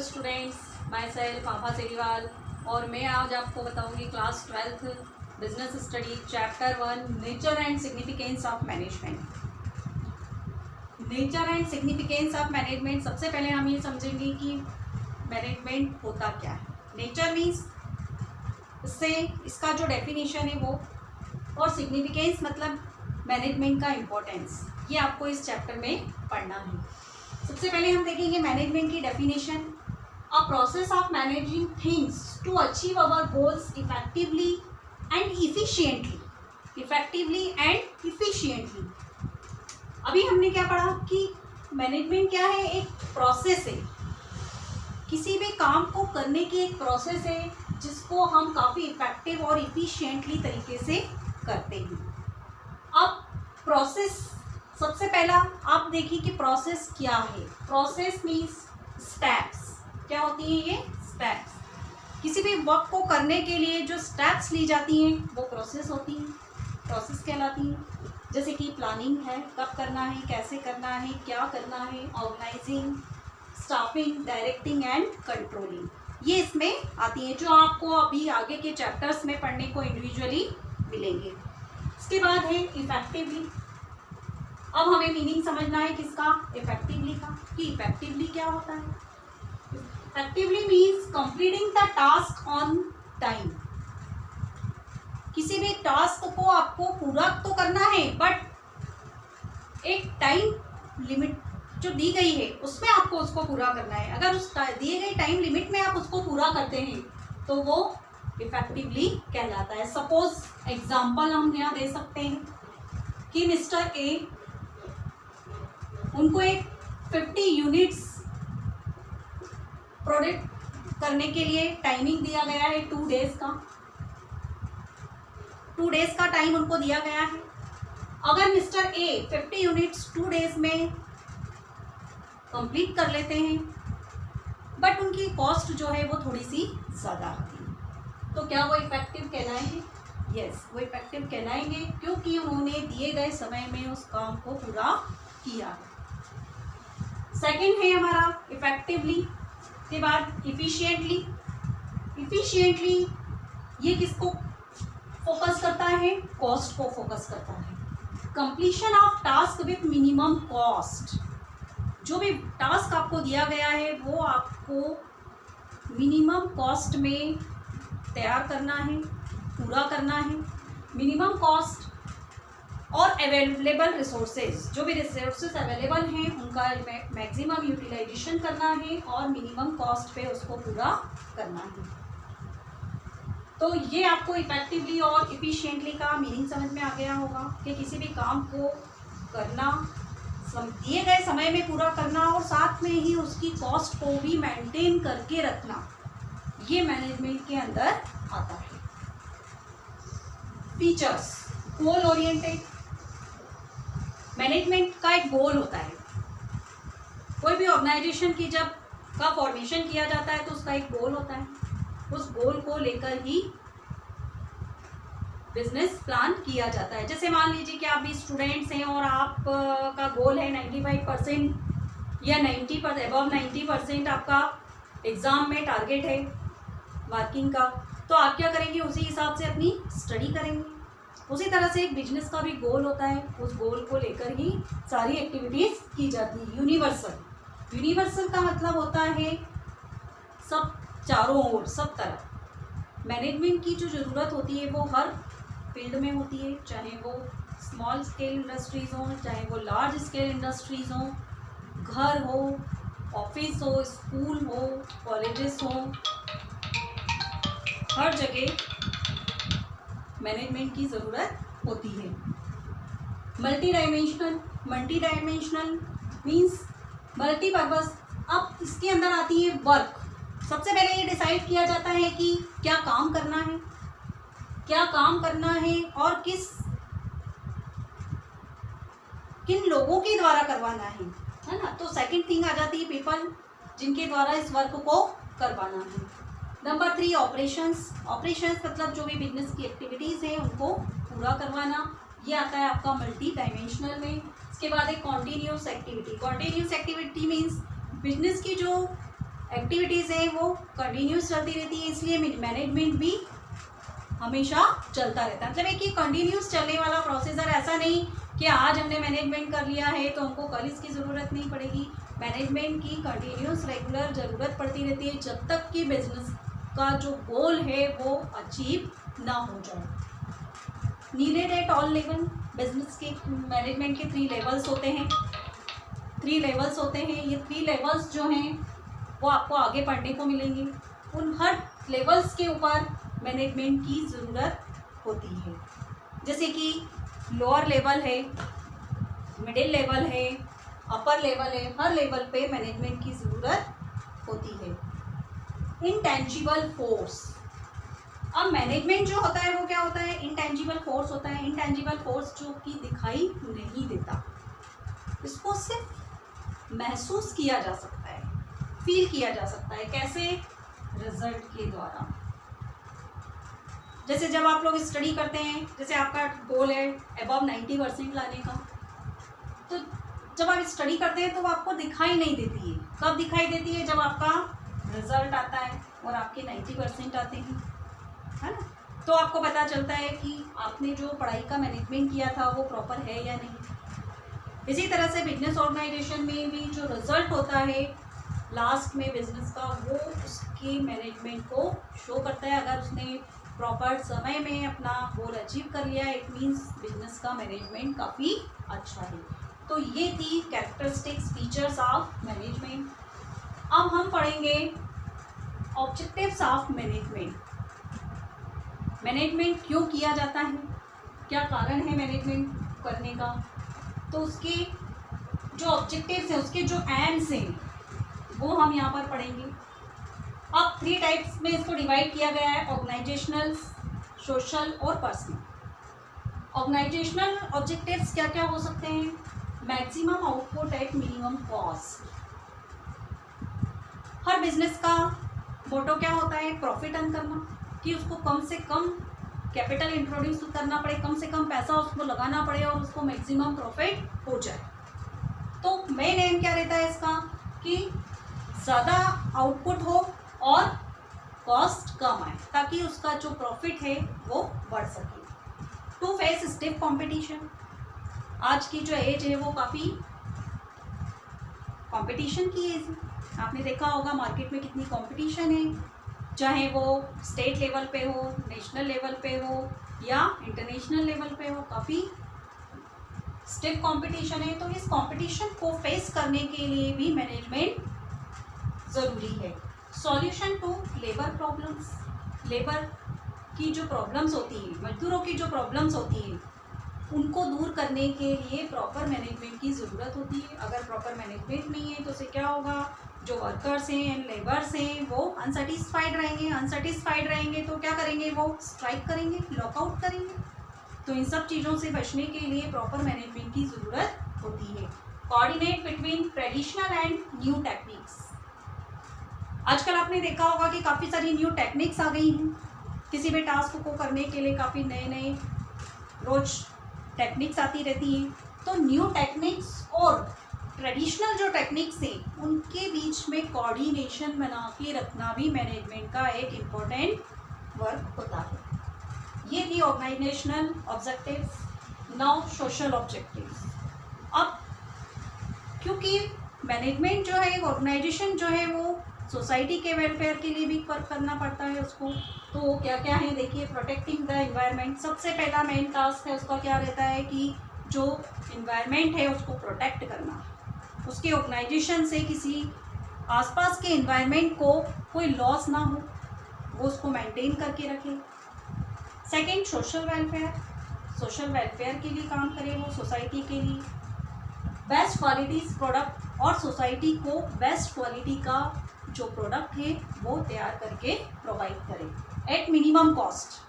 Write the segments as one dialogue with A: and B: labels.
A: Students, my self आभा सेरीवाल और मैं आज आपको बताऊंगी class 12th business study chapter 1 nature and significance of management. Nature and significance of management, सबसे पहले हम ये समझेंगे कि मैनेजमेंट होता क्या है। नेचर मीन्स इससे इसका जो डेफिनेशन है वो, और सिग्निफिकेंस मतलब मैनेजमेंट का इम्पोर्टेंस, ये आपको इस चैप्टर में पढ़ना है। सबसे पहले हम देखेंगे मैनेजमेंट की definition. A process of managing things to achieve our goals effectively and efficiently. Effectively and efficiently, अभी हमने क्या पढ़ा कि मैनेजमेंट क्या है, एक प्रोसेस है, किसी भी काम को करने की एक प्रोसेस है जिसको हम काफ़ी इफेक्टिव और इफिशिएंटली तरीके से करते हैं। अब प्रोसेस, सबसे पहला आप देखिए कि प्रोसेस क्या है। Process means steps. क्या होती है ये स्टेप्स? किसी भी वर्क को करने के लिए जो स्टेप्स ली जाती हैं वो प्रोसेस होती हैं, प्रोसेस कहलाती हैं। जैसे कि प्लानिंग है, कब करना है, कैसे करना है, क्या करना है, organising, staffing, directing and controlling, ये इसमें आती हैं, जो आपको अभी आगे के चैप्टर्स में पढ़ने को इंडिविजुअली मिलेंगे। इसके बाद है इफेक्टिवली। अब हमें मीनिंग समझना है किसका, इफेक्टिवली का, कि इफेक्टिवली क्या होता है। Effectively means completing the task on time. किसी भी टास्क को आपको पूरा तो करना है, बट एक टाइम लिमिट जो दी गई है उसमें आपको उसको पूरा करना है। अगर उस दिए गए टाइम लिमिट में आप उसको पूरा करते हैं तो वो इफेक्टिवली कहलाता है। सपोज एग्जाम्पल हम यहाँ दे सकते हैं कि मिस्टर ए, उनको एक 50 यूनिट्स प्रोडक्ट करने के लिए टाइमिंग दिया गया है 2 डेज का। 2 डेज का टाइम उनको दिया गया है। अगर मिस्टर ए 50 यूनिट्स 2 डेज में कंप्लीट कर लेते हैं, बट उनकी कॉस्ट जो है वो थोड़ी सी ज़्यादा होती है, तो क्या वो इफेक्टिव कहलाएंगे? यस, वो इफेक्टिव कहलाएंगे क्योंकि उन्होंने दिए गए समय में उस काम को पूरा किया है। सेकेंड है हमारा इफेक्टिवली के बाद इफिशिएंटली। इफिशिएंटली ये किसको फोकस करता है? कॉस्ट को फोकस करता है। Completion of task with minimum cost. जो भी टास्क आपको दिया गया है वो आपको मिनिमम कॉस्ट में तैयार करना है, पूरा करना है। मिनिमम कॉस्ट और अवेलेबल रिसोर्सेज, जो भी रिसोर्सेज अवेलेबल हैं उनका मैक्सिमम यूटिलाइजेशन करना है और मिनिमम कॉस्ट पे उसको पूरा करना है। तो ये आपको इफेक्टिवली और इफिशिएंटली का मीनिंग समझ में आ गया होगा कि किसी भी काम को करना, दिए गए समय में पूरा करना और साथ में ही उसकी कॉस्ट को भी मेंटेन करके रखना, ये मैनेजमेंट के अंदर आता है। Features, goal oriented. मैनेजमेंट का एक गोल होता है। कोई भी ऑर्गेनाइजेशन की जब का फॉर्मेशन किया जाता है तो उसका एक गोल होता है। उस गोल को लेकर ही बिजनेस प्लान किया जाता है। जैसे मान लीजिए कि आप भी स्टूडेंट्स हैं और आप का गोल है 95% या 90% अबव 90% आपका एग्ज़ाम में टारगेट है मार्किंग का, तो आप क्या करेंगे? उसी हिसाब से अपनी स्टडी करेंगे। उसी तरह से एक बिजनेस का भी गोल होता है, उस गोल को लेकर ही सारी एक्टिविटीज़ की जाती है। यूनिवर्सल। यूनिवर्सल का मतलब होता है सब, चारों ओर, सब तरफ। मैनेजमेंट की जो ज़रूरत होती है वो हर फील्ड में होती है, चाहे वो स्मॉल स्केल इंडस्ट्रीज़ हों, चाहे वो लार्ज स्केल इंडस्ट्रीज़ हों, घर हो, ऑफिस हो, स्कूल हो, कॉलेजेस हों, हर जगह मैनेजमेंट की ज़रूरत होती है। Multi dimensional means multipurpose. अब इसके अंदर आती है वर्क। सबसे पहले ये डिसाइड किया जाता है कि क्या काम करना है, क्या काम करना है और किन लोगों के द्वारा करवाना है ना। तो सेकंड थिंग आ जाती है पीपल, जिनके द्वारा इस वर्क को करवाना है। Number 3 operations. ऑपरेशंस मतलब जो भी बिजनेस की एक्टिविटीज़ हैं उनको पूरा करवाना, ये आता है आपका मल्टी डायमेंशनल में। इसके बाद एक continuous activity. Continuous activity means business की जो एक्टिविटीज़ हैं वो कंटिन्यूस चलती रहती है, इसलिए मैनेजमेंट भी हमेशा चलता रहता है। मतलब एक ही कंटिन्यूस चलने वाला प्रोसेस है, ऐसा नहीं कि आज हमने मैनेजमेंट कर लिया है तो हमको कल इसकी ज़रूरत नहीं पड़ेगी। मैनेजमेंट की कंटिन्यूस रेगुलर ज़रूरत पड़ती रहती है जब तक कि बिजनेस का जो गोल है वो अचीव ना हो जाए। Needed at all level, business के मैनेजमेंट के 3 लेवल्स होते हैं। 3 लेवल्स होते हैं। ये 3 लेवल्स जो हैं वो आपको आगे पढ़ने को मिलेंगे। उन हर लेवल्स के ऊपर मैनेजमेंट की ज़रूरत होती है। जैसे कि लोअर लेवल है, मिडिल लेवल है, अपर लेवल है, हर लेवल पे मैनेजमेंट की ज़रूरत होती है। इंटेंजिबल फोर्स, अब मैनेजमेंट जो होता है वो क्या होता है? इंटेंजिबल फोर्स होता है। इंटेंजिबल फोर्स जो कि दिखाई नहीं देता, इसको सिर्फ महसूस किया जा सकता है, फील किया जा सकता है। कैसे? रिजल्ट के द्वारा। जैसे जब आप लोग स्टडी करते हैं, जैसे आपका गोल है अबव 90% लाने का, तो जब आप स्टडी करते हैं तो वो आपको दिखाई नहीं देती है। कब दिखाई देती है? जब आपका रिजल्ट आता है और आपके 90% आते हैं, है ना? तो आपको पता चलता है कि आपने जो पढ़ाई का मैनेजमेंट किया था वो प्रॉपर है या नहीं। इसी तरह से बिजनेस ऑर्गेनाइजेशन में भी जो रिजल्ट होता है लास्ट में बिजनेस का, वो उसके मैनेजमेंट को शो करता है। अगर उसने प्रॉपर समय में अपना गोल अचीव कर लिया, इट मीन्स बिजनेस का मैनेजमेंट काफ़ी अच्छा है। तो ये थी कैरेक्टरिस्टिक्स फीचर्स ऑफ मैनेजमेंट। अब हम पढ़ेंगे ऑब्जेक्टिव्स ऑफ मैनेजमेंट। मैनेजमेंट क्यों किया जाता है, क्या कारण है मैनेजमेंट करने का, तो उसके जो ऑब्जेक्टिव्स हैं, उसके जो एम्स हैं, वो हम यहाँ पर पढ़ेंगे। अब 3 टाइप्स में इसको डिवाइड किया गया है, ऑर्गेनाइजेशनल, सोशल और पर्सनल। ऑर्गेनाइजेशनल ऑब्जेक्टिव्स क्या क्या हो सकते हैं? Maximum output at minimum cost. Her business का मोटो क्या होता है? प्रॉफिट अर्न करना, कि उसको कम से कम कैपिटल इंट्रोड्यूस करना पड़े, कम से कम पैसा उसको लगाना पड़े और उसको मैक्सिमम प्रॉफिट हो जाए। तो मेन एम क्या रहता है इसका? कि ज़्यादा आउटपुट हो और कॉस्ट कम आए, ताकि उसका जो प्रॉफिट है वो बढ़ सके। टू फेस स्टिफ कंपटीशन, आज की जो एज है वो काफ़ी कंपटीशन की एज है। आपने देखा होगा मार्केट में कितनी कंपटीशन है, चाहे वो स्टेट लेवल पे हो, नेशनल लेवल पे हो या इंटरनेशनल लेवल पे हो, काफ़ी स्टिफ कंपटीशन है। तो इस कंपटीशन को फेस करने के लिए भी मैनेजमेंट ज़रूरी है। Solution to labour problems, labour की जो प्रॉब्लम्स होती हैं, मजदूरों की जो प्रॉब्लम्स होती हैं, उनको दूर करने के लिए प्रॉपर मैनेजमेंट की ज़रूरत होती है। अगर प्रॉपर मैनेजमेंट नहीं है तो उससे क्या होगा? जो वर्कर्स हैं, लेबर्स हैं, वो अनसेटिस्फाइड रहेंगे। अनसेटिस्फाइड रहेंगे तो क्या करेंगे? वो स्ट्राइक करेंगे, लॉकआउट करेंगे। तो इन सब चीज़ों से बचने के लिए प्रॉपर मैनेजमेंट की ज़रूरत होती है। Coordinate between traditional and new techniques, आजकल आपने देखा होगा कि काफ़ी सारी न्यू टेक्निक्स आ गई हैं। किसी भी टास्क को करने के लिए काफ़ी नए नए रोज टेक्निक्स आती रहती हैं। तो न्यू टेक्निक्स और ट्रेडिशनल जो टेक्निक्स हैं उनके बीच में कोऑर्डिनेशन बना के रखना भी मैनेजमेंट का एक इम्पोर्टेंट वर्क होता है। ये थी organisational objectives. Now social objectives. अब क्योंकि मैनेजमेंट जो है, ऑर्गेनाइजेशन जो है, वो सोसाइटी के वेलफेयर के लिए भी वर्क करना पड़ता है उसको। तो क्या क्या है देखिए, प्रोटेक्टिंग द एनवायरनमेंट, सबसे पहला मेन टास्क है उसका क्या रहता है कि जो एनवायरनमेंट है उसको प्रोटेक्ट करना, उसके ऑर्गेनाइजेशन से किसी आसपास के एनवायरनमेंट को कोई लॉस ना हो, वो उसको मेंटेन करके रखे। Second, social welfare, social welfare के लिए काम करे वो सोसाइटी के लिए। बेस्ट क्वालिटीज़ प्रोडक्ट, और सोसाइटी को बेस्ट क्वालिटी का जो प्रोडक्ट है वो तैयार करके प्रोवाइड करें एट मिनिमम कॉस्ट।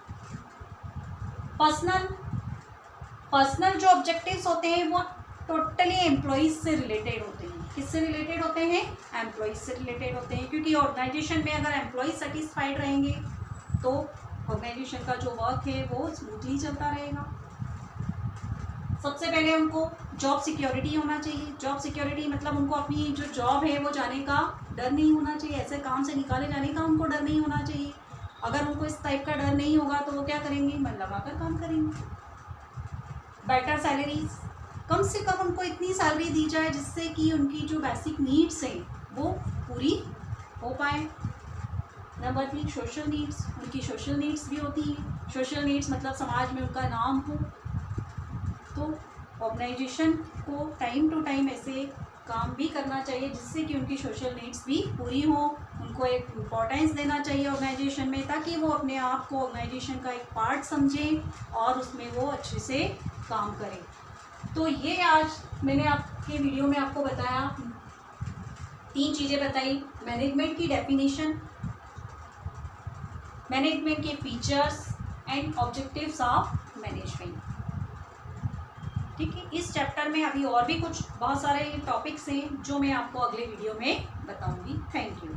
A: पर्सनल जो ऑब्जेक्टिव्स होते हैं वो टोटली एम्प्लॉइज से रिलेटेड होते हैं। किससे रिलेटेड होते हैं? एम्प्लॉइज से रिलेटेड होते हैं, क्योंकि ऑर्गेनाइजेशन में अगर एम्प्लॉइज सेटिस्फाइड रहेंगे तो ऑर्गेनाइजेशन का जो वर्क है वो स्मूथली चलता रहेगा। सबसे पहले उनको जॉब सिक्योरिटी होना चाहिए। जॉब सिक्योरिटी मतलब उनको अपनी जो जॉब है वो जाने का डर नहीं होना चाहिए, ऐसे काम से निकाले जाने का उनको डर नहीं होना चाहिए। अगर उनको इस टाइप का डर नहीं होगा तो वो क्या करेंगे, मन लगाकर काम करेंगे। बेटर सैलरीज, कम से कम उनको इतनी सैलरी दी जाए जिससे कि उनकी जो बेसिक नीड्स हैं वो पूरी हो पाए। नंबर 3 सोशल नीड्स, उनकी सोशल नीड्स भी होती हैं। सोशल नीड्स मतलब समाज में उनका नाम हो, तो ऑर्गेनाइजेशन को टाइम टू टाइम ऐसे काम भी करना चाहिए जिससे कि उनकी सोशल नीड्स भी पूरी हो। उनको एक इम्पोर्टेंस देना चाहिए ऑर्गेनाइजेशन में, ताकि वो अपने आप को ऑर्गेनाइजेशन का एक पार्ट समझें और उसमें वो अच्छे से काम करें। तो ये आज मैंने आपके वीडियो में आपको बताया, 3 चीज़ें बताई। मैनेजमेंट की डेफिनेशन, मैनेजमेंट के features and objectives of management. ठीक है, इस चैप्टर में अभी और भी कुछ बहुत सारे टॉपिक्स हैं जो मैं आपको अगले वीडियो में बताऊंगी। Thank you.